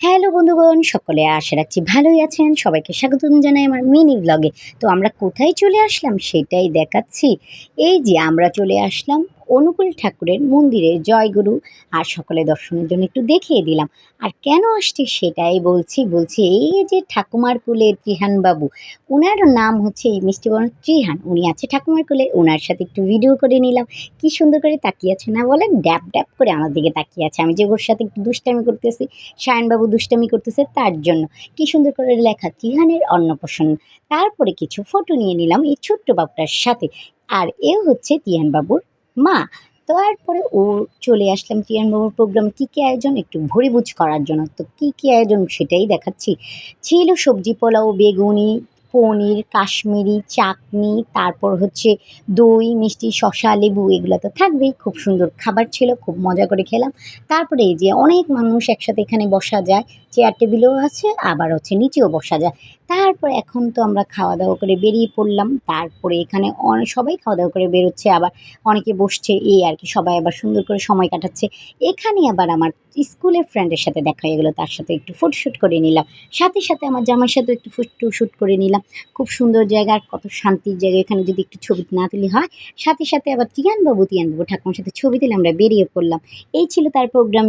Hello বন্ধুগণ, সকলে আশা রাখছি ভালোই আছেন। সবাইকে স্বাগতম জানাই আমার মিনি ব্লগে। তো আমরা কোথায় চলে আসলাম সেটাই দেখাচ্ছি। এই যে আমরা চলে আসলাম অনুকূল ঠাকুরের মন্দিরে, জয়গুরু। আর সকলে দর্শনের জন্য একটু দেখিয়ে দিলাম। আর কেন আসছি সেটাই বলছি এই যে ঠাকুমার কোলে ত্রিহান বাবু, উনার নাম হচ্ছে এই মিষ্টি বরণ ত্রিহান। উনি আছে ঠাকুমার কোলে, ওনার সাথে একটু ভিডিও করে নিলাম। কি সুন্দর করে তাকিয়ে আছে না বলেন, ড্যাব ড্যাব করে আমার দিকে তাকিয়ে আছে। আমি যে ওর সাথে একটু দুষ্টামি করতেছি, সায়নবাবু দুষ্টামি করতেছে তার জন্য। কি সুন্দর করে লেখা ত্রিহানের অন্নপ্রাশন। তারপরে কিছু ফটো নিয়ে নিলাম এই ছোট্ট বাবুটার সাথে। আর এ হচ্ছে তিয়ান বাবুর মা। তারপরে ও চলে আসলাম তিয়ান বাবুর প্রোগ্রামে কী কী আয়োজন একটু ভুরিভোজ করার জন্য। তো কী কী আয়োজন সেটাই দেখাচ্ছি। ছিল সবজি পোলাও, বেগুনি, পনির, কাশ্মীরি, চাটনি, তারপর হচ্ছে দই, মিষ্টি, শসা, লেবু, এগুলো তো থাকবেই। খুব সুন্দর খাবার ছিল, খুব মজা করে খেলাম। তারপরে এই যে অনেক মানুষ একসাথে এখানে বসা যায়, চেয়ার টেবিলও আছে, আবার হচ্ছে নিচেও বসা যায়। তারপর এখন তো আমরা খাওয়া দাওয়া করে বেরিয়ে পড়লাম। তারপরে এখানে সবাই খাওয়া দাওয়া করে বেরোচ্ছে, আবার অনেকে বসছে, এই আর কি। সবাই আবার সুন্দর করে সময় কাটাচ্ছে। এখানে আবার আমার স্কুলের ফ্রেন্ডের সাথে দেখা হয়ে গেলো, তার সাথে একটু ফটোশ্যুট করে নিলাম। সাথে সাথে আমার জামাইয়ের সাথেও একটু ফটোশ্যুট করে নিলাম। খুব সুন্দর জায়গা, আর কত শান্তির জায়গা। এখানে যদি একটু ছবি না তুলি হয়। সাথে সাথে আবার তিয়ানবাবু ঠাকুমার সাথে ছবি তুলে আমরা বেরিয়ে পড়লাম। এই ছিল তার প্রোগ্রামে।